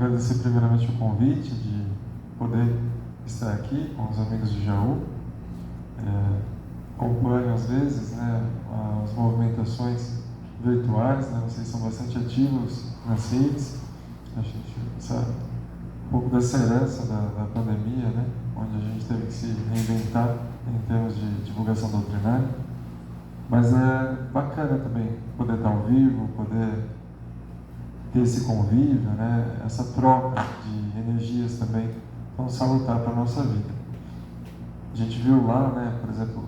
agradecer primeiramente o convite de poder estar aqui com os amigos de Jaú. Acompanho às vezes, né, as movimentações virtuais, né, vocês são bastante ativos nas redes. A gente sabe um pouco dessa herança da pandemia, né, onde a gente teve que se reinventar em termos de divulgação doutrinária. Mas é bacana também poder estar ao vivo, poder ter esse convívio, né, essa troca de energias também tão salutar para a nossa vida. A gente viu lá, né, por exemplo,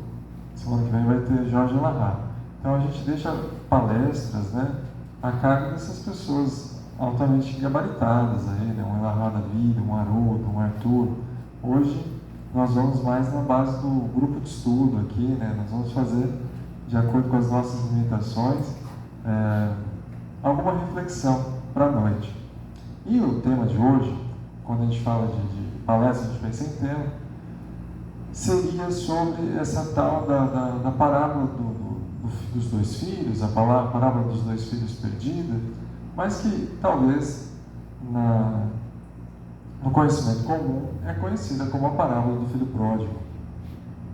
semana que vem vai ter Jorge Lahar. Então a gente deixa palestras, né, a cargo dessas pessoas altamente gabaritadas aí, né, um Lahar da vida, um Haroldo, um Arthur. Hoje nós vamos mais na base do grupo de estudo aqui, né, nós vamos fazer, de acordo com as nossas limitações, alguma reflexão para a noite. E o tema de hoje, quando a gente fala de palestra, a gente pensa em tema, seria sobre essa tal da parábola dos dois filhos, a parábola dos dois filhos perdida, mas que talvez no conhecimento comum é conhecida como a parábola do filho pródigo.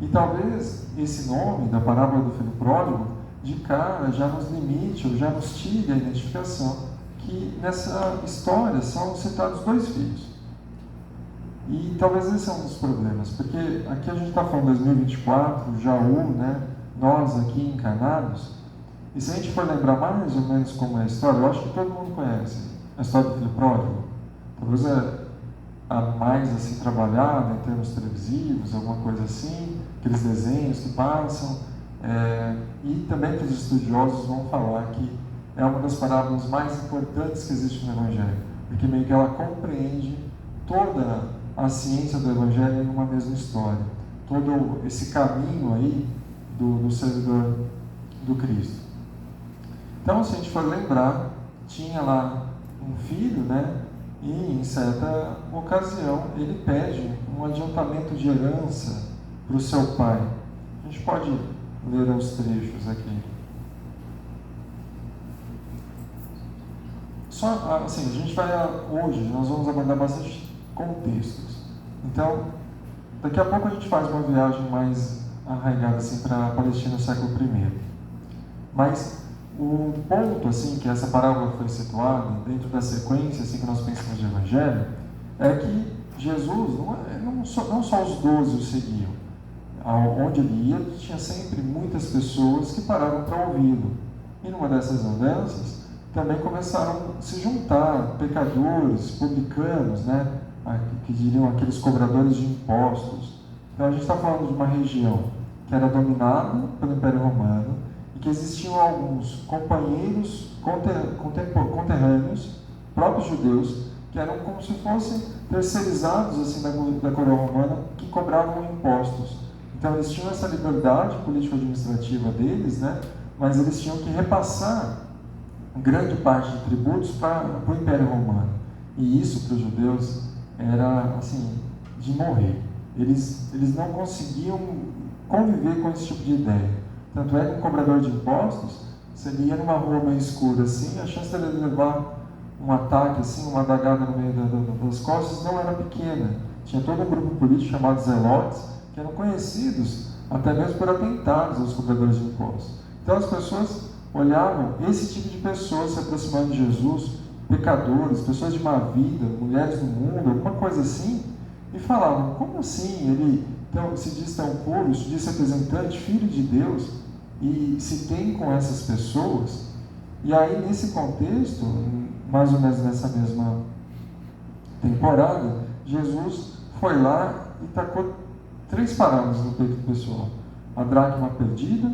E talvez esse nome da parábola do filho pródigo, de cara, já nos limite ou já nos tire a identificação que nessa história são citados dois filhos. E talvez esse é um dos problemas, porque aqui a gente está falando 2024, Jaú, né? Nós aqui encarnados, e se a gente for lembrar mais ou menos como é a história, eu acho que todo mundo conhece a história do filho pródigo. Talvez é a mais assim trabalhada em termos televisivos, alguma coisa assim, aqueles desenhos que passam, e também que os estudiosos vão falar que é uma das parábolas mais importantes que existe no Evangelho, porque meio que ela compreende toda a ciência do Evangelho em uma mesma história, todo esse caminho aí do servidor do Cristo. Então, se a gente for lembrar, tinha lá um filho, né? E em certa ocasião ele pede um adiantamento de herança para o seu pai. A gente pode ler os trechos aqui. Só assim, a gente vai hoje, nós vamos abordar bastante contextos. Então, daqui a pouco a gente faz uma viagem mais arraigada assim, para a Palestina no século I. Mas o ponto assim, que essa parábola foi situada, dentro da sequência assim, que nós pensamos de Evangelho, é que Jesus, não só os 12 o seguiam. Onde ele ia, tinha sempre muitas pessoas que paravam para ouvi-lo. E numa dessas andanças, também começaram a se juntar pecadores, publicanos, né? Que diriam aqueles cobradores de impostos. Então a gente está falando de uma região que era dominada pelo Império Romano e que existiam alguns companheiros conterrâneos, próprios judeus, que eram como se fossem terceirizados assim, da coroa romana, que cobravam impostos. Então eles tinham essa liberdade político-administrativa deles, né? Mas eles tinham que repassar grande parte de tributos para o Império Romano. E isso para os judeus era assim, de morrer. Eles não conseguiam conviver com esse tipo de ideia. Tanto é que um cobrador de impostos, se ele ia numa rua meio escura assim, a chance dele levar um ataque, assim, uma adagada no meio das costas não era pequena. Tinha todo um grupo político chamado Zelotes, que eram conhecidos até mesmo por atentados aos cobradores de impostos. Então as pessoas olhavam esse tipo de pessoas se aproximando de Jesus, pecadores, pessoas de má vida, mulheres do mundo, alguma coisa assim, e falavam, como assim ele se diz tão puro, se diz representante, filho de Deus, e se tem com essas pessoas? E aí, nesse contexto, mais ou menos nessa mesma temporada, Jesus foi lá e tacou 3 parábolas no peito do pessoal: a dracma perdida,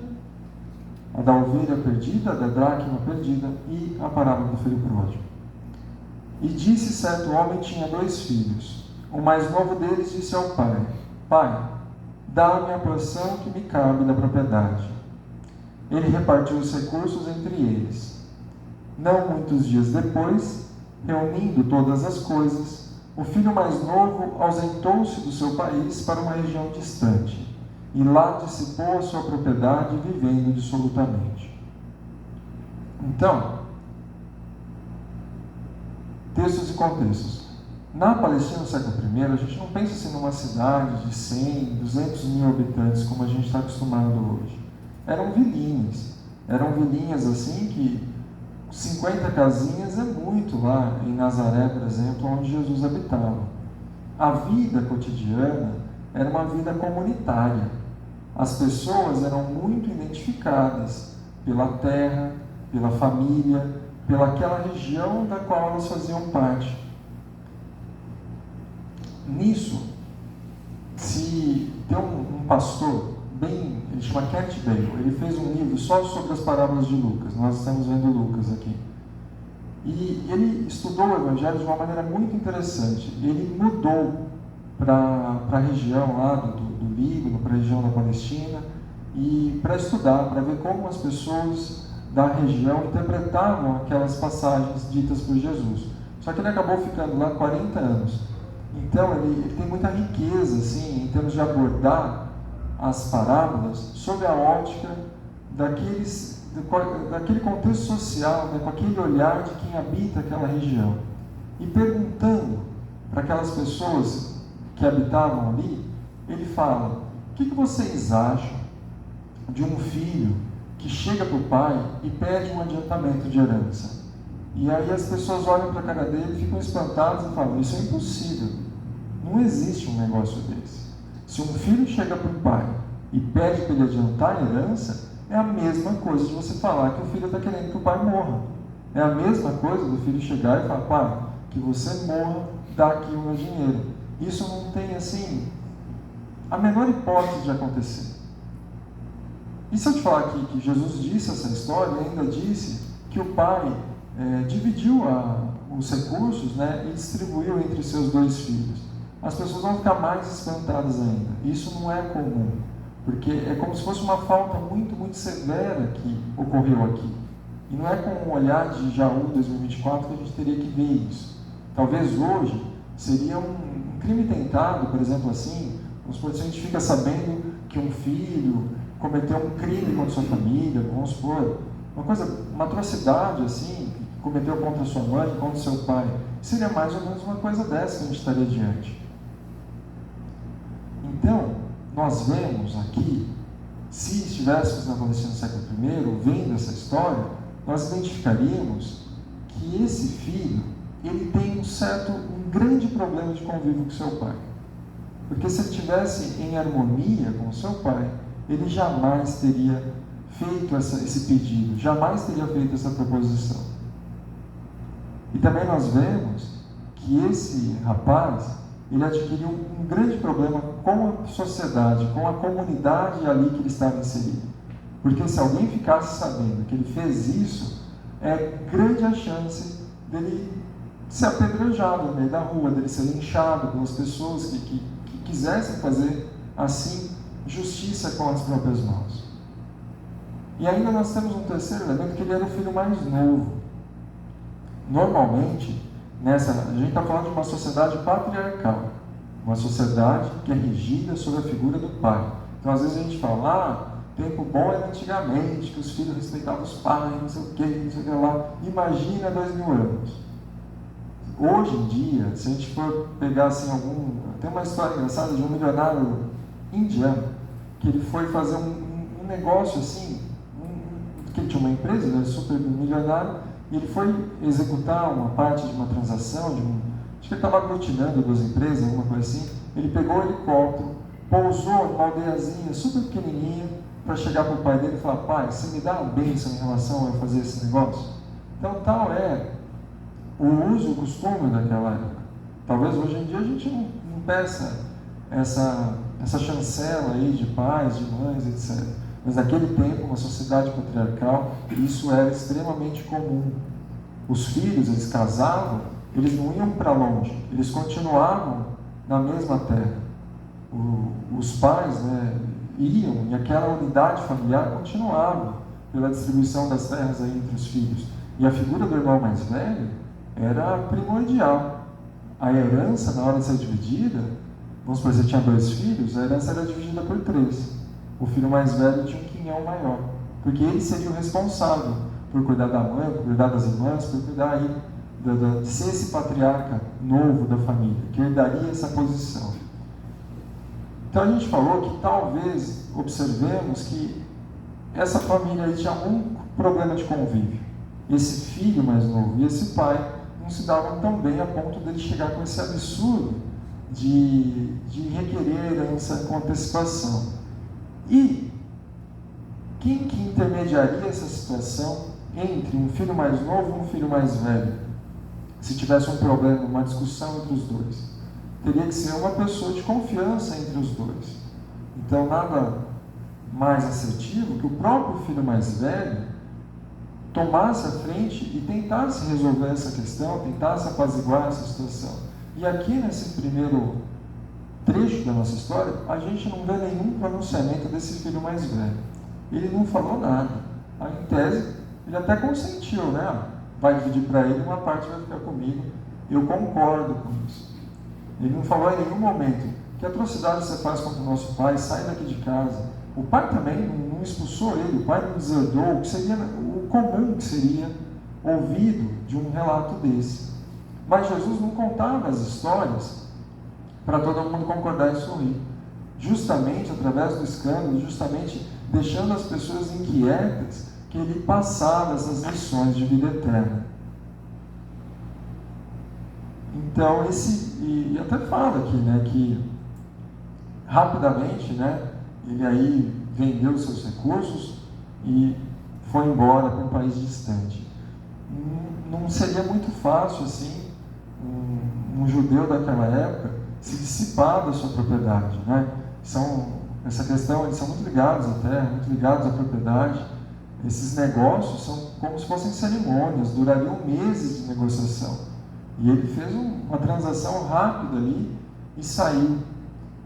a da ovelha perdida, a da dracma perdida e a parábola do filho pródigo. E disse certo homem tinha 2 filhos. O mais novo deles disse ao pai: Pai, dá-me a porção que me cabe da propriedade. Ele repartiu os recursos entre eles. Não muitos dias depois, reunindo todas as coisas, o filho mais novo ausentou-se do seu país para uma região distante, e lá dissipou a sua propriedade, vivendo dissolutamente. Então, textos e contextos. Na Palestina, no século I, a gente não pensa assim numa cidade de 100, 200 mil habitantes, como a gente está acostumado hoje. Eram vilinhas assim que 50 casinhas é muito lá em Nazaré, por exemplo, onde Jesus habitava. A vida cotidiana era uma vida comunitária. As pessoas eram muito identificadas pela terra, pela família, pelaquela região da qual elas faziam parte. Nisso, se tem um pastor, ele chama Kent Bale, ele fez um livro só sobre as parábolas de Lucas. Nós estamos vendo Lucas aqui. E ele estudou o Evangelho de uma maneira muito interessante. Ele mudou para a região lá do Líbano, para a região da Palestina, e para estudar, para ver como as pessoas da região interpretavam aquelas passagens ditas por Jesus. Só que ele acabou ficando lá 40 anos. Então ele tem muita riqueza assim, em termos de abordar as parábolas sob a ótica daquele contexto social, né, com aquele olhar de quem habita aquela região. E perguntando para aquelas pessoas que habitavam ali, ele fala: o que vocês acham de um filho que chega para o pai e pede um adiantamento de herança? E aí as pessoas olham para a cara dele, ficam espantadas e falam: isso é impossível. Não existe um negócio desse. Se um filho chega para o pai e pede para ele adiantar a herança, é a mesma coisa de você falar que o filho está querendo que o pai morra. É a mesma coisa do filho chegar e falar: pai, que você morra, dá aqui o meu dinheiro. Isso não tem, assim, a menor hipótese de acontecer. E se eu te falar aqui que Jesus disse essa história, e ainda disse que o pai dividiu os recursos, né, e distribuiu entre seus 2 filhos, as pessoas vão ficar mais espantadas ainda. Isso não é comum, porque é como se fosse uma falta muito, muito severa que ocorreu aqui. E não é com um olhar de Jaú 2024 que a gente teria que ver isso. Talvez hoje seria um crime tentado, por exemplo, assim, vamos supor, se a gente fica sabendo que um filho cometeu um crime contra sua família, vamos supor, uma atrocidade assim, que cometeu contra sua mãe, contra seu pai, seria mais ou menos uma coisa dessa que a gente estaria diante. Então, nós vemos aqui, se estivéssemos na Palestina do século I, vendo essa história, nós identificaríamos que esse filho, ele tem um grande problema de convívio com seu pai. Porque se ele estivesse em harmonia com seu pai, ele jamais teria feito esse pedido, jamais teria feito essa proposição. E também nós vemos que esse rapaz, ele adquiriu um grande problema com a sociedade, com a comunidade ali que ele estava inserido. Porque se alguém ficasse sabendo que ele fez isso, é grande a chance dele ser apedrejado no meio da rua, dele ser linchado pelas pessoas que quisessem fazer assim justiça com as próprias mãos. E ainda nós temos um terceiro elemento, que ele era o filho mais novo. Normalmente, a gente está falando de uma sociedade patriarcal, uma sociedade que é regida sobre a figura do pai. Então, às vezes a gente fala: tempo bom era antigamente, que os filhos respeitavam os pais, não sei o que lá. Imagina 2000 anos. Hoje em dia, se a gente for pegar assim tem uma história engraçada de um milionário indiano, que ele foi fazer um negócio assim, que ele tinha uma empresa, ele era super milionário, e ele foi executar uma parte de uma transação, acho que ele estava aglutinando 2 empresas, alguma coisa assim. Ele pegou o helicóptero, pousou numa aldeiazinha super pequenininha, para chegar para o pai dele e falar: pai, você me dá uma bênção em relação a fazer esse negócio? Então, tal é o uso e o costume daquela época. Talvez hoje em dia a gente não peça essa chancela aí de pais, de mães, etc. Mas naquele tempo, uma sociedade patriarcal, isso era extremamente comum. Os filhos, eles casavam, eles não iam para longe, eles continuavam na mesma terra. Os pais, né, iam, e aquela unidade familiar continuava pela distribuição das terras aí entre os filhos. E a figura do irmão mais velho era primordial. A herança, na hora de ser dividida, vamos supor, você tinha 2 filhos, a herança era dividida por 3. O filho mais velho tinha um quinhão maior, porque ele seria o responsável por cuidar da mãe, por cuidar das irmãs, por cuidar aí de ser esse patriarca novo da família, que herdaria essa posição. Então a gente falou que talvez observemos que essa família aí tinha algum problema de convívio. Esse filho mais novo e esse pai não se davam tão bem a ponto dele chegar com esse absurdo de requerer herança com antecipação. E quem que intermediaria essa situação entre um filho mais novo e um filho mais velho? Se tivesse um problema, uma discussão entre os dois, teria que ser uma pessoa de confiança entre os dois. Então, nada mais assertivo que o próprio filho mais velho tomasse a frente e tentasse resolver essa questão, tentasse apaziguar essa situação. E aqui, nesse primeiro trecho da nossa história, a gente não vê nenhum pronunciamento desse filho mais velho. Ele não falou nada. Aí, em tese, ele até consentiu, né? Vai dividir para ele, uma parte vai ficar comigo. Eu concordo com isso. Ele não falou em nenhum momento: que atrocidade você faz contra o nosso pai, sai daqui de casa. O pai também não expulsou ele, o pai não deserdou, o que seria o comum que seria ouvido de um relato desse. Mas Jesus não contava as histórias para todo mundo concordar e sorrir. Justamente através do escândalo, justamente deixando as pessoas inquietas, que ele passava essas lições de vida eterna. Então, e até fala aqui, né, que rapidamente, né, ele aí vendeu seus recursos e foi embora para um país distante. Não seria muito fácil, assim, um judeu daquela época se dissipar da sua propriedade, né? Essa questão, eles são muito ligados à terra, muito ligados à propriedade. Esses negócios são como se fossem cerimônias, durariam meses de negociação. E ele fez uma transação rápida ali e saiu.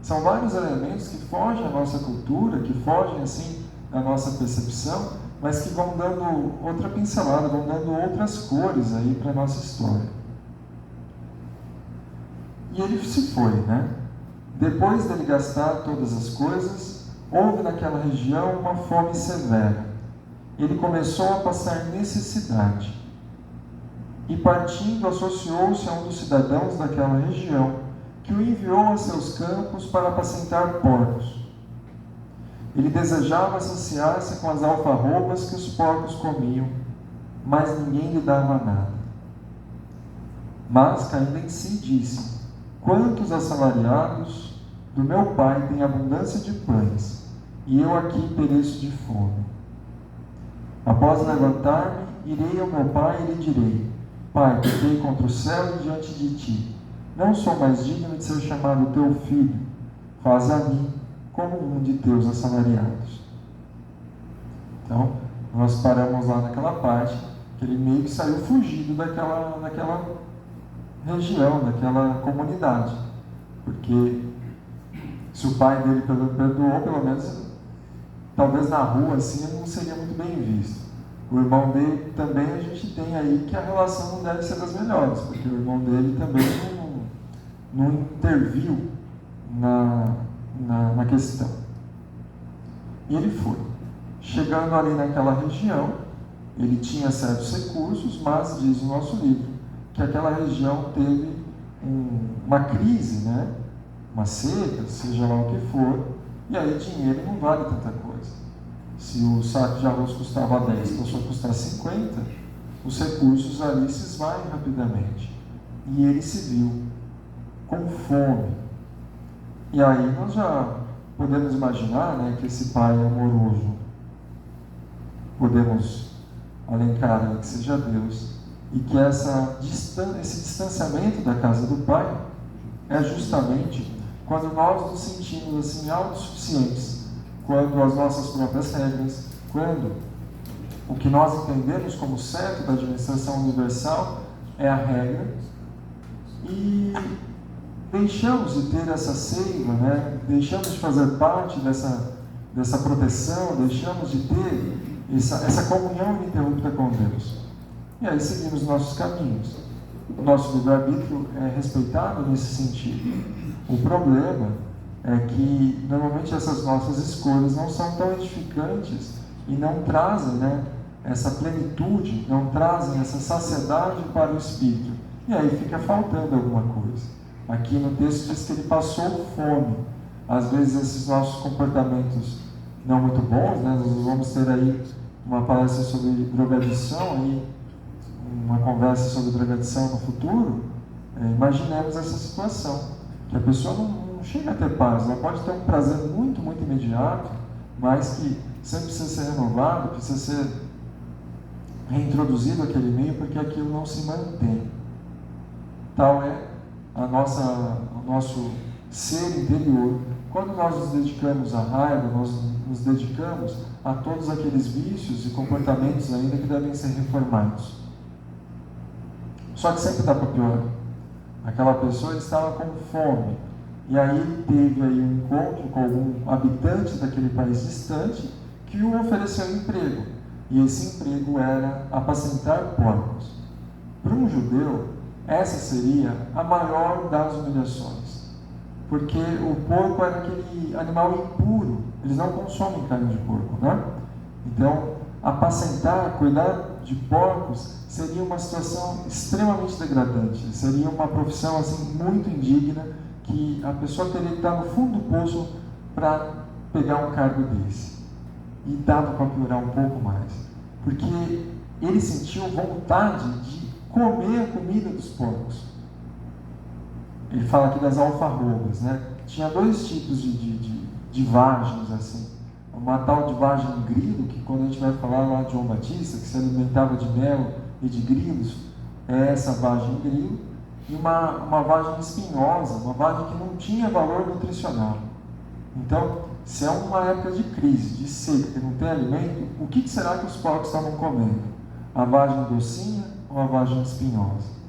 São vários elementos que fogem à nossa cultura, que fogem assim da nossa percepção, mas que vão dando outra pincelada, vão dando outras cores aí para a nossa história. E ele se foi, né? Depois dele gastar todas as coisas, houve naquela região uma fome severa. Ele começou a passar necessidade. E partindo, associou-se a um dos cidadãos daquela região, que o enviou a seus campos para apacentar porcos. Ele desejava saciar-se com as alfarrobas que os porcos comiam, mas ninguém lhe dava nada. Mas, caindo em si, disse: quantos assalariados do meu pai têm abundância de pães, e eu aqui pereço de fome. Após levantar-me, irei ao meu pai e lhe direi: Pai, pequei contra o céu e diante de ti. Não sou mais digno de ser chamado teu filho. Faz a mim como um de teus assalariados. Então, nós paramos lá naquela parte, que ele meio que saiu fugido daquela região, daquela comunidade. Porque se o pai dele perdoou, pelo menos, talvez na rua assim, não seria muito bem visto. O irmão dele também, a gente tem aí que a relação não deve ser das melhores, porque o irmão dele também não interviu na questão. E ele foi. Chegando ali naquela região, ele tinha certos recursos, mas diz o nosso livro que aquela região teve uma crise, né? Uma seca, seja lá o que for, e aí dinheiro não vale tanta coisa. Se o saco de arroz custava 10, passou a custar 50, os recursos ali se esvaem rapidamente. E ele se viu com fome. E aí nós já podemos imaginar, né, que esse pai amoroso, podemos alencar aí que seja Deus, e que esse distanciamento da casa do pai é justamente quando nós nos sentimos assim autossuficientes, quando as nossas próprias regras, quando o que nós entendemos como certo da administração universal é a regra, e deixamos de ter essa seiva, né? Deixamos de fazer parte dessa proteção, deixamos de ter essa comunhão ininterrupta com Deus. E aí seguimos nossos caminhos. O nosso livre-arbítrio é respeitado nesse sentido. O problema é que normalmente essas nossas escolhas não são tão edificantes e não trazem, né, essa plenitude, não trazem essa saciedade para o espírito. E aí fica faltando alguma coisa. Aqui no texto diz que ele passou fome. Às vezes esses nossos comportamentos não muito bons, né? Nós vamos ter aí uma palestra sobre drogadição, aí, uma conversa sobre drogadição no futuro. Imaginemos essa situação, que a pessoa não chega a ter paz, ela pode ter um prazer muito, muito imediato, mas que sempre precisa ser renovado, precisa ser reintroduzido aquele meio, porque aquilo não se mantém. Tal é o nosso ser interior. Quando nós nos dedicamos à raiva, nós nos dedicamos a todos aqueles vícios e comportamentos ainda que devem ser reformados. Só que sempre dá para pior. Aquela pessoa estava com fome, e aí teve aí um encontro com algum habitante daquele país distante que o ofereceu um emprego. E esse emprego era apacentar porcos. Para um judeu, essa seria a maior das humilhações, porque o porco era aquele animal impuro, eles não consomem carne de porco, né? Então, apacentar, cuidar de porcos seria uma situação extremamente degradante, seria uma profissão assim muito indigna, que a pessoa teria que estar no fundo do poço para pegar um cargo desse. E dava para piorar um pouco mais, porque ele sentiu vontade de comer a comida dos porcos. Ele fala aqui das alfarrobas, né? Tinha dois tipos de vagens, assim. Uma tal de vagem grilo, que quando a gente vai falar lá de João Batista, que se alimentava de mel e de grilos, é essa vagem grilo, e uma vagem espinhosa, uma vagem que não tinha valor nutricional. Então, se é uma época de crise, de seca, que não tem alimento, o que será que os porcos estavam comendo? A vagem docinha ou a vagem espinhosa?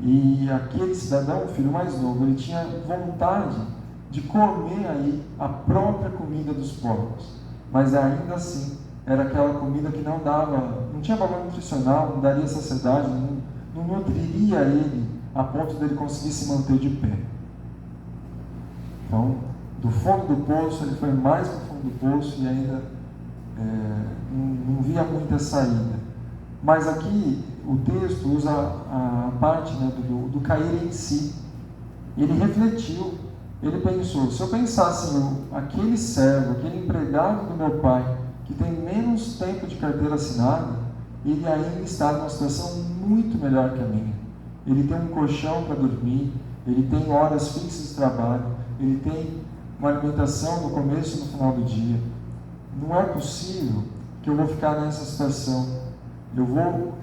E aquele cidadão, o filho mais novo, ele tinha vontade de comer aí a própria comida dos porcos, mas ainda assim era aquela comida que não tinha valor nutricional, não daria saciedade, não nutriria ele a ponto dele conseguir se manter de pé. Então, do fundo do poço, ele foi mais para o fundo do poço e ainda não via muita saída. Mas aqui o texto usa a parte, né, do cair em si. Ele refletiu, ele pensou: se eu pensasse aquele servo, aquele empregado do meu pai, que tem menos tempo de carteira assinada, ele ainda está numa situação muito melhor que a minha. Ele tem um colchão para dormir, ele tem horas fixas de trabalho, ele tem uma alimentação no começo e no final do dia. Não é possível que eu vou ficar nessa situação. Eu vou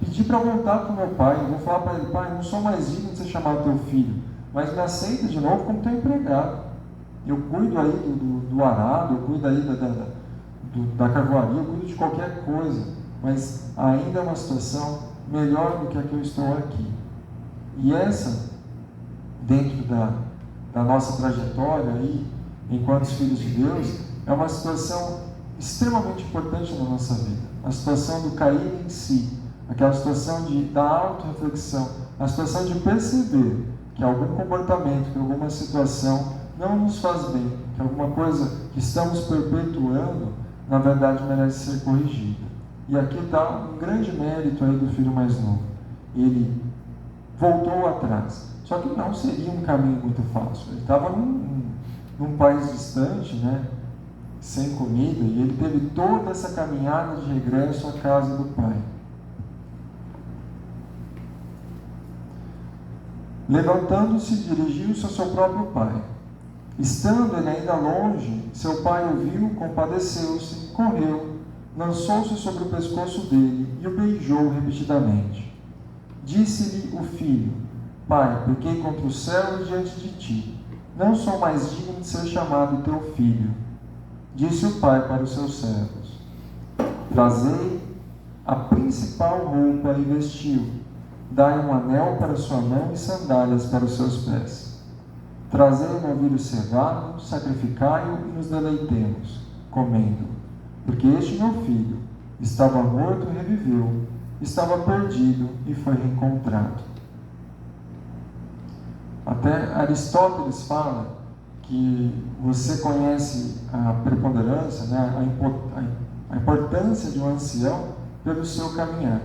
pedir para voltar para o meu pai, eu vou falar para ele: pai, não sou mais digno de ser chamado teu filho, mas me aceita de novo como teu empregado. Eu cuido aí do arado, eu cuido aí da carvoaria, eu cuido de qualquer coisa, mas ainda é uma situação melhor do que a que eu estou aqui. E essa, dentro da nossa trajetória aí, enquanto filhos de Deus, é uma situação extremamente importante na nossa vida. A situação do cair em si, aquela situação da auto-reflexão, a situação de perceber que algum comportamento, que alguma situação não nos faz bem, que alguma coisa que estamos perpetuando, na verdade, merece ser corrigida. E aqui está um grande mérito aí do filho mais novo. Ele voltou atrás. Só que não seria um caminho muito fácil. Ele estava num país distante, né, sem comida, e ele teve toda essa caminhada de regresso à casa do pai. Levantando-se, dirigiu-se ao seu próprio pai. Estando ele ainda longe, seu pai o viu, compadeceu-se, correu, lançou-se sobre o pescoço dele e o beijou repetidamente. Disse-lhe o filho: pai, pequei contra o céu e diante de ti. Não sou mais digno de ser chamado teu filho. Disse o pai para os seus servos: trazei a principal roupa e vestiu. Dai um anel para sua mão e sandálias para os seus pés. Trazei um novilho cevado, sacrificai-o e nos deleitemos, comendo. Porque este meu filho estava morto e reviveu, estava perdido e foi reencontrado. Até Aristóteles fala que você conhece a preponderância, né, a importância de um ancião pelo seu caminhar.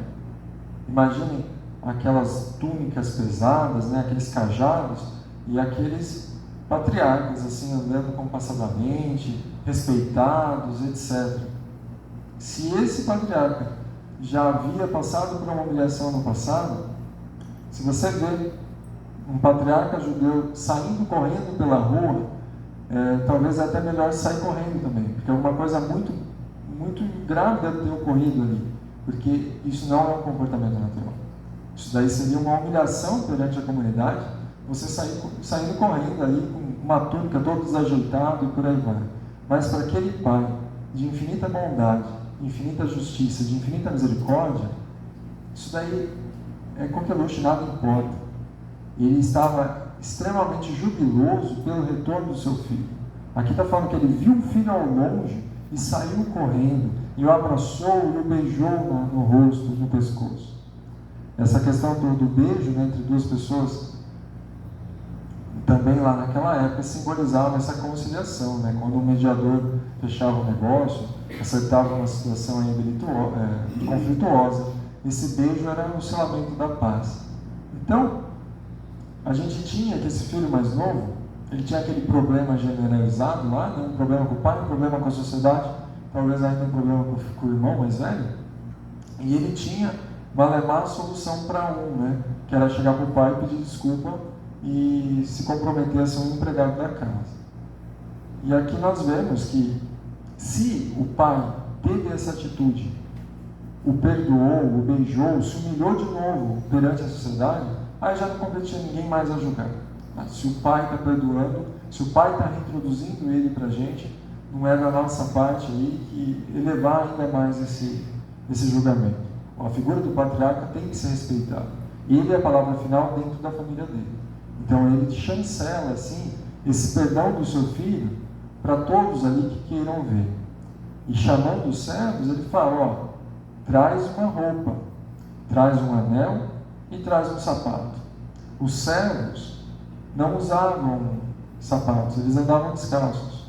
Imaginem aquelas túnicas pesadas, né, aqueles cajados e aqueles patriarcas assim andando compassadamente, respeitados, etc. Se esse patriarca já havia passado por uma humilhação no passado, se você vê um patriarca judeu saindo correndo pela rua, talvez é até melhor sair correndo também, porque uma coisa muito, muito grave deve ter ocorrido ali, porque isso não é um comportamento natural. Isso daí seria uma humilhação perante a comunidade, você saindo correndo ali com uma túnica todo desajeitado e por aí vai. Mas para aquele pai de infinita bondade, de infinita justiça, de infinita misericórdia, isso daí é coqueluche, nada importa. Ele estava extremamente jubiloso pelo retorno do seu filho. Aqui está falando que ele viu o filho ao longe e saiu correndo, e o abraçou e o beijou no rosto, no pescoço. Essa questão do beijo, né, entre duas pessoas, também lá naquela época simbolizava essa conciliação, né? Quando o mediador fechava o negócio, acertava uma situação aí conflituosa, esse beijo era o selamento da paz. Então, a gente tinha que esse filho mais novo, ele tinha aquele problema generalizado lá, né? Um problema com o pai, um problema com a sociedade, talvez ainda um problema com o irmão mais velho, e ele tinha malemar a solução para né? Que era chegar para o pai e pedir desculpa e se comprometer a ser um empregado da casa. E aqui nós vemos que se o pai teve essa atitude, o perdoou, o beijou, se humilhou de novo perante a sociedade, aí já não competia ninguém mais a julgar. Se o pai está perdoando, se o pai está reintroduzindo ele para a gente, não é da nossa parte aí que elevar ainda mais esse julgamento. A figura do patriarca tem que ser respeitada. Ele é a palavra final dentro da família dele. Então ele chancela assim esse perdão do seu filho para todos ali que queiram ver. E chamando os servos, ele fala: traz uma roupa, traz um anel e traz um sapato. Os servos não usavam sapatos, eles andavam descalços.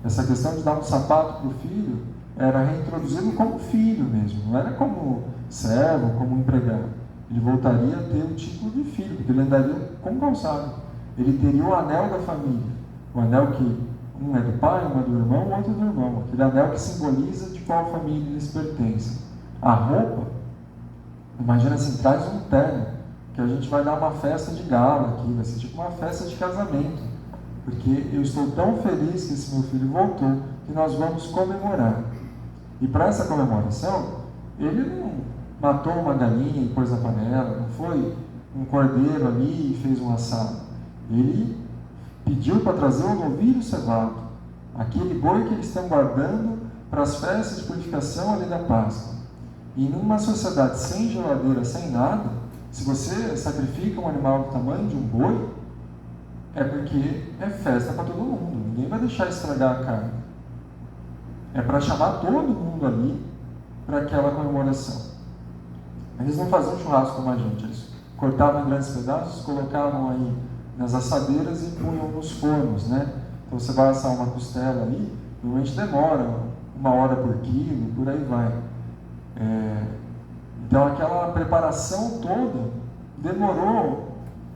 Essa questão de dar um sapato para o filho era reintroduzi-lo como filho mesmo, não era como servo, como empregado. Ele voltaria a ter o título de filho, porque ele andaria com calçado. Ele teria o anel da família, o anel que um é do pai, um é do irmão, o outro é do irmão, aquele anel que simboliza de qual família eles pertencem. A roupa, imagina assim, traz um terno, que a gente vai dar uma festa de gala aqui, vai ser tipo uma festa de casamento, porque eu estou tão feliz que esse meu filho voltou, que nós vamos comemorar. E para essa comemoração, ele não matou uma galinha e pôs na panela, não foi um cordeiro ali e fez um assado. Ele pediu para trazer um novilho cevado, aquele boi que eles estão guardando para as festas de purificação ali da Páscoa. E numa sociedade sem geladeira, sem nada, se você sacrifica um animal do tamanho de um boi, é porque é festa para todo mundo, ninguém vai deixar estragar a carne. É para chamar todo mundo ali para aquela comemoração. Eles não faziam churrasco como a gente, eles cortavam em grandes pedaços, colocavam aí nas assadeiras e punham nos fornos, né? Então você vai assar uma costela ali, normalmente demora 1 hora por quilo, por aí vai. Então aquela preparação toda demorou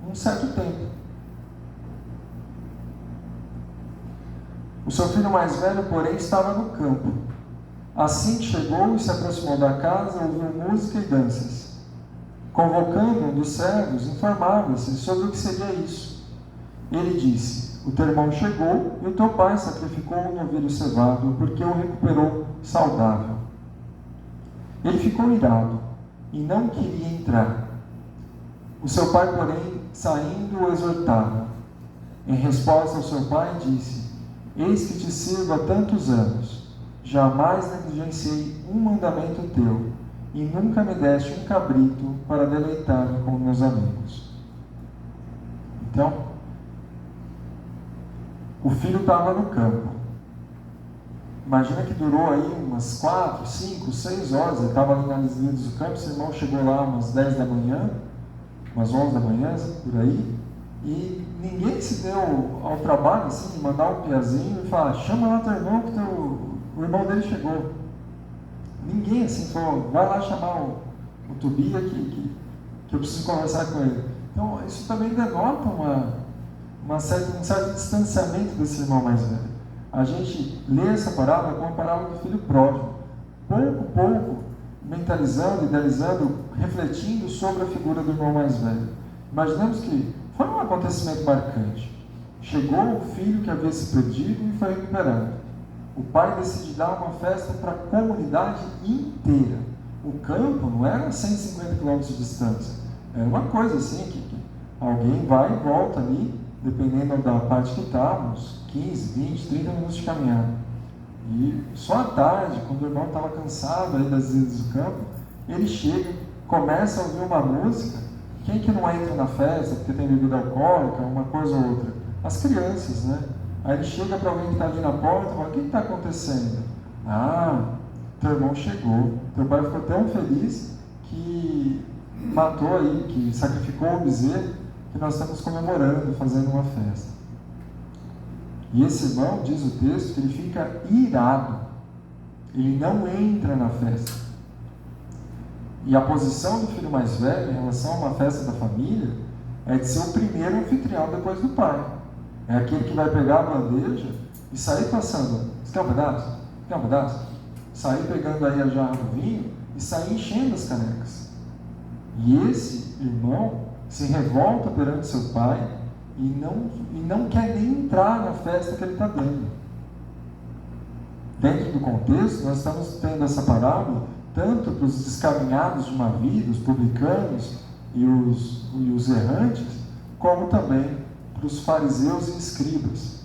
um certo tempo. O seu filho mais velho, porém, estava no campo. Assim que chegou e se aproximou da casa, ouviu música e danças. Convocando um dos servos, informava-se sobre o que seria isso. Ele disse: o teu irmão chegou e o teu pai sacrificou um novilho cevado, porque o recuperou saudável. Ele ficou irado e não queria entrar. O seu pai, porém, saindo, o exortava. Em resposta ao seu pai, disse: eis que te sirvo há tantos anos, jamais negligenciei um mandamento teu, e nunca me deste um cabrito para deleitar-me com meus amigos. Então, o filho estava no campo. Imagina que durou aí umas 4, 5, 6 horas, ele estava ali nas linhas do campo, seu irmão chegou lá umas 10 da manhã, umas 11 da manhã, por aí, e ninguém se deu ao trabalho assim, de mandar um piazinho e falar: chama lá teu irmão, que o irmão dele chegou. Ninguém assim falou, vai lá chamar o Tobia que eu preciso conversar com ele. Então, isso também denota um certo distanciamento desse irmão mais velho. A gente lê essa parábola como a parábola do filho pródigo, pouco, mentalizando, idealizando, refletindo sobre a figura do irmão mais velho. Imaginemos que foi um acontecimento marcante. Chegou o filho que havia se perdido e foi recuperado. O pai decide dar uma festa para a comunidade inteira. O campo não era 150 quilômetros de distância. Era uma coisa assim, que alguém vai e volta ali, dependendo da parte que está, uns 15, 20, 30 minutos de caminhada. E só à tarde, quando o irmão estava cansado aí das idas do campo, ele chega, começa a ouvir uma música. Quem que não entra na festa porque tem bebida alcoólica, uma coisa ou outra? As crianças, né? Aí ele chega para alguém que está ali na porta e fala, o que está acontecendo? Ah, teu irmão chegou. Teu pai ficou tão feliz que matou aí, que sacrificou o bezerro, que nós estamos comemorando, fazendo uma festa. E esse irmão, diz o texto, que ele fica irado. Ele não entra na festa. E a posição do filho mais velho em relação a uma festa da família é de ser o primeiro anfitrião depois do pai. É aquele que vai pegar a bandeja e sair passando. Você quer um pedaço? Quer um pedaço? Sair pegando aí a jarra do vinho e sair enchendo as canecas. E esse irmão se revolta perante seu pai e não quer nem entrar na festa que ele está dando. Dentro do contexto, nós estamos tendo essa parábola tanto para os descaminhados de uma vida, os publicanos e os errantes, como também para os fariseus e escribas.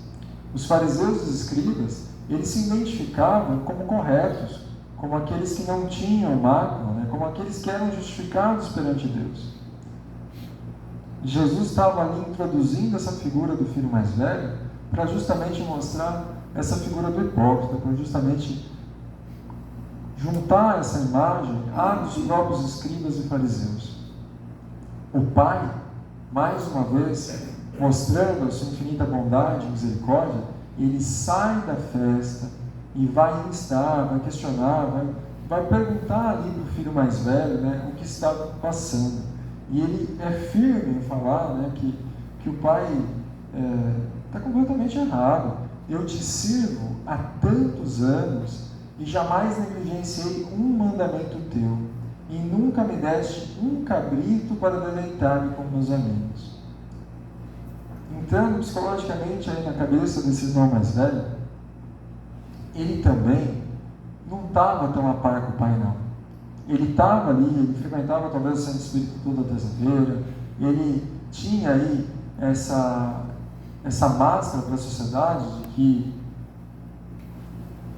Os fariseus e escribas, eles se identificavam como corretos, como aqueles que não tinham mácula, né? Como aqueles que eram justificados perante Deus. Jesus estava ali introduzindo essa figura do filho mais velho para justamente mostrar essa figura do hipócrita, para justamente juntar essa imagem à dos próprios escribas e fariseus. O Pai, mais uma vez, mostrando a sua infinita bondade e misericórdia, ele sai da festa e vai instar, vai questionar, vai perguntar ali para o filho mais velho, né, o que está passando. E ele é firme em falar, né, que o pai está completamente errado. Eu te sirvo há tantos anos e jamais negligenciei um mandamento teu, e nunca me deste um cabrito para deleitar-me com meus amigos. Entrando psicologicamente aí na cabeça desse irmão mais velho, ele também não estava tão a par com o pai, não. Ele estava ali, ele frequentava talvez o centro espírita toda terça-feira, ele tinha aí essa máscara para a sociedade de que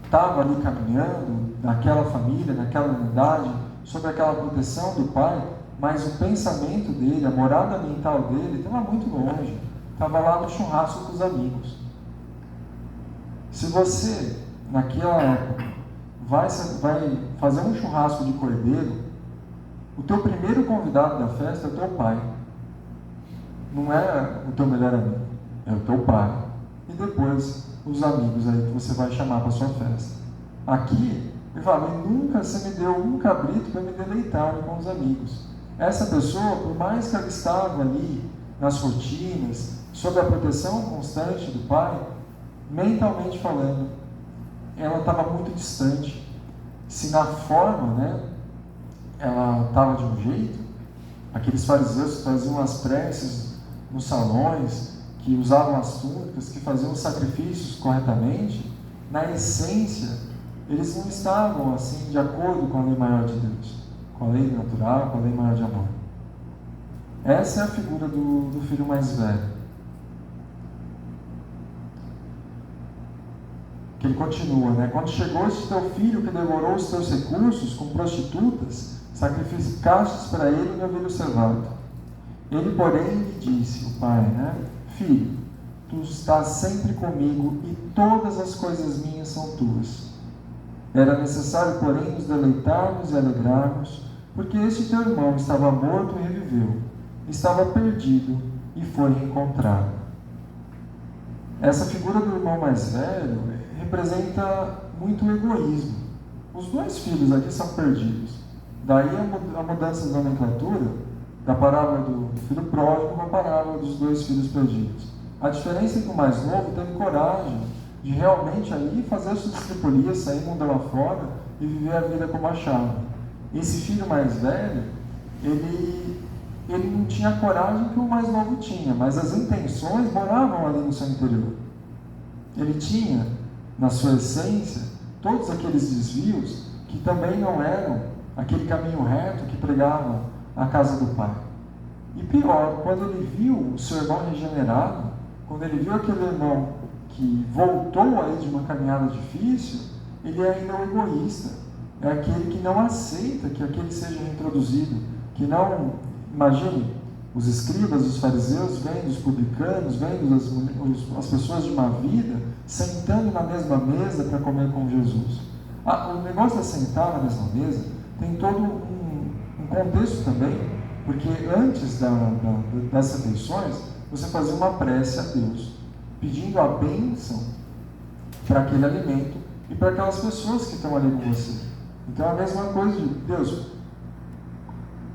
estava ali caminhando naquela família, naquela unidade, sob aquela proteção do pai, mas o pensamento dele, a morada mental dele estava muito longe, estava lá no churrasco com os amigos. Se você, naquela época, vai fazer um churrasco de cordeiro, o teu primeiro convidado da festa é o teu pai. Não é o teu melhor amigo, é o teu pai. E depois, os amigos aí que você vai chamar para a sua festa. Aqui, ele fala, nunca você me deu um cabrito para me deleitar com os amigos. Essa pessoa, por mais que ela estava ali, nas rotinas, sob a proteção constante do pai, mentalmente falando, ela estava muito distante. Se na forma, né, ela estava de um jeito, aqueles fariseus que faziam as preces nos salões, que usavam as túnicas, que faziam os sacrifícios corretamente, na essência, eles não estavam assim de acordo com a lei maior de Deus, com a lei natural, com a lei maior de amor. Essa é a figura do filho mais velho. Que ele continua, né? Quando chegou este teu filho que devorou os teus recursos com prostitutas, sacrificastes para ele um novilho cevado. Ele, porém, lhe disse, o pai, né? Filho, tu estás sempre comigo e todas as coisas minhas são tuas. Era necessário, porém, nos deleitarmos e alegrarmos, porque este teu irmão estava morto e reviveu, estava perdido e foi encontrado. Essa figura do irmão mais velho representa muito o egoísmo. os dois filhos aqui são perdidos. Daí a mudança de nomenclatura da parábola do filho pródigo para a parábola dos dois filhos perdidos. A diferença é que o mais novo teve coragem de realmente aí fazer a sua discipulia, sair mundo lá fora e viver a vida como achava. Esse filho mais velho, ele não tinha a coragem que o mais novo tinha, mas as intenções moravam ali no seu interior. Ele tinha, na sua essência, todos aqueles desvios que também não eram aquele caminho reto que pregava a casa do Pai. E pior, quando ele viu o seu irmão regenerado, quando ele viu aquele irmão que voltou aí de uma caminhada difícil, ele é ainda um egoísta. É aquele que não aceita que aquele seja reintroduzido, que não, imagine, os escribas, os fariseus, vendo os publicanos, vendo as pessoas de má vida, sentando na mesma mesa para comer com Jesus. O negócio de sentar na mesma mesa tem todo um contexto também, porque antes das refeições, você fazia uma prece a Deus, pedindo a bênção para aquele alimento e para aquelas pessoas que estão ali com você. Então a mesma coisa de Deus,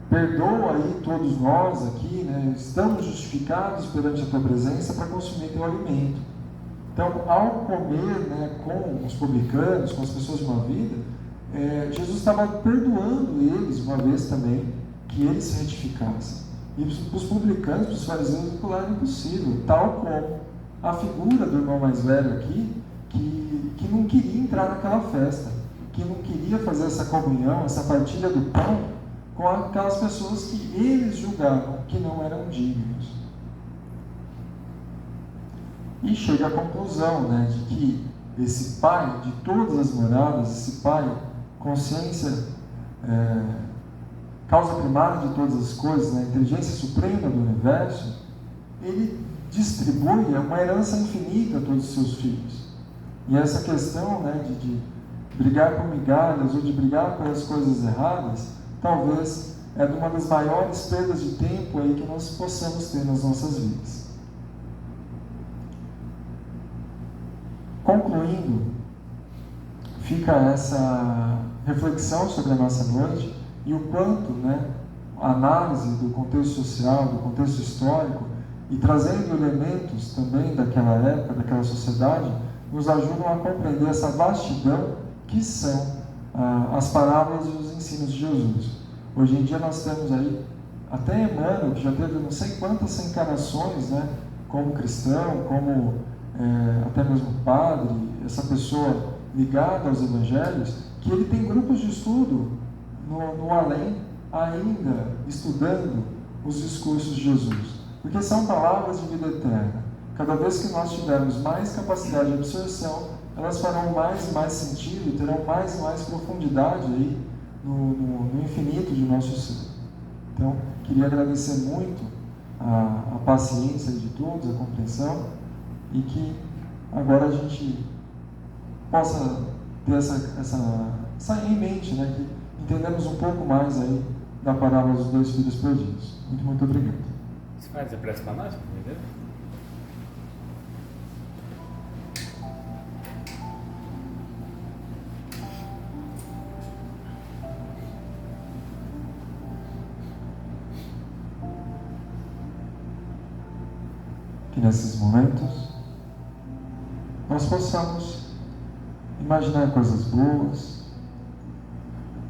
perdoa aí todos nós aqui, né? Estamos justificados perante a tua presença para consumir teu alimento. Então, ao comer, né, com os publicanos, com as pessoas de uma vida, Jesus estava perdoando eles uma vez também, que eles se retificassem. E para os publicanos, para os fariseus, aquilo era impossível, tal como a figura do irmão mais velho aqui, que não queria entrar naquela festa, que não queria fazer essa comunhão, essa partilha do pão com aquelas pessoas que eles julgavam que não eram dignos. E chega à conclusão, né, de que esse Pai de todas as moradas, esse Pai, consciência, causa primária de todas as coisas, né, inteligência suprema do universo, ele distribui uma herança infinita a todos os seus filhos. E essa questão, né, de brigar por migalhas ou de brigar pelas coisas erradas, talvez é uma das maiores perdas de tempo aí que nós possamos ter nas nossas vidas. Concluindo, fica essa reflexão sobre a nossa noite e o quanto, né, a análise do contexto social, do contexto histórico e trazendo elementos também daquela época, daquela sociedade, nos ajudam a compreender essa vastidão que são as parábolas e os ensinos de Jesus. Hoje em dia nós temos aí até Emmanuel, que já teve não sei quantas encarnações, né, como cristão, como até mesmo padre, essa pessoa ligada aos evangelhos, que ele tem grupos de estudo no além, ainda estudando os discursos de Jesus, porque são palavras de vida eterna. Cada vez que nós tivermos mais capacidade de absorção, elas farão mais e mais sentido, terão mais e mais profundidade aí no infinito de nosso ser. Então, queria agradecer muito a paciência de todos, a compreensão, e que agora a gente possa ter essa em mente, né, que entendemos um pouco mais aí da parábola dos dois filhos perdidos. Muito, muito obrigado. Você faz a prece para nós, por favor? Que nesses momentos nós possamos imaginar coisas boas,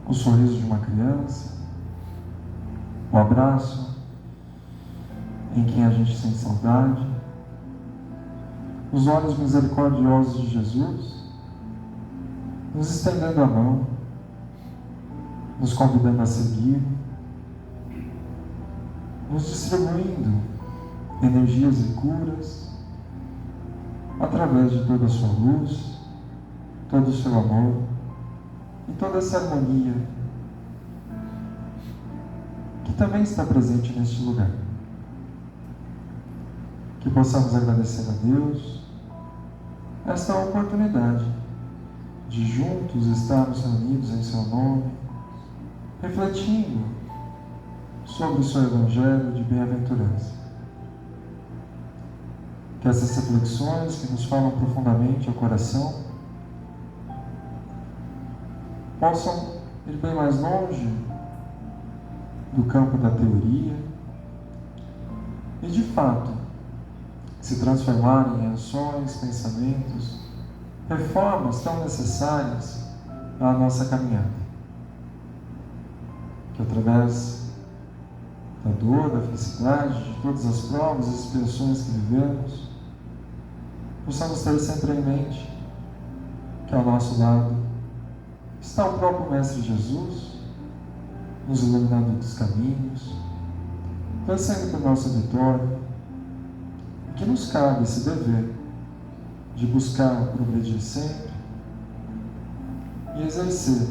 o sorriso de uma criança, o abraço em quem a gente sente saudade, os olhos misericordiosos de Jesus, nos estendendo a mão, nos convidando a seguir, nos distribuindo energias e curas através de toda a sua luz, todo o seu amor e toda essa harmonia que também está presente neste lugar. Que possamos agradecer a Deus esta oportunidade de juntos estarmos reunidos em seu nome, refletindo sobre o seu evangelho de bem-aventurança. Que essas reflexões que nos falam profundamente ao coração possam ir bem mais longe do campo da teoria e, de fato, se transformarem em ações, pensamentos, reformas tão necessárias à nossa caminhada. Que através da dor, da felicidade, de todas as provas e expiações que vivemos, possamos ter sempre em mente que ao nosso lado está o próprio Mestre Jesus, nos iluminando dos caminhos, torcendo por nossa vitória, e que nos cabe esse dever de buscar progredir sempre e exercer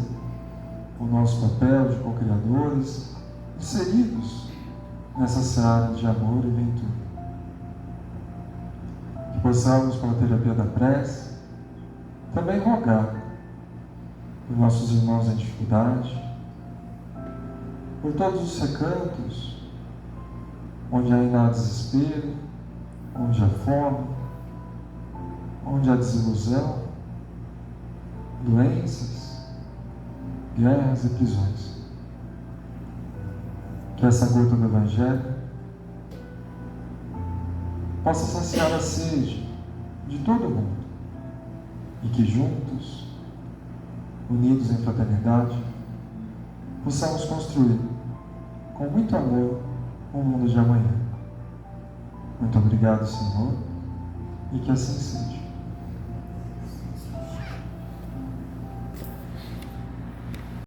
o nosso papel de co-criadores, inseridos nessa seara de amor e ventura. Que possamos, pela terapia da prece, também rogar por nossos irmãos em dificuldade, por todos os recantos onde ainda há desespero, onde há fome, onde há desilusão, doenças, guerras e prisões. Que essa gota do Evangelho possa saciar a sede de todo mundo e que juntos, unidos em fraternidade, possamos construir com muito amor um mundo de amanhã. Muito obrigado, Senhor, e que assim seja.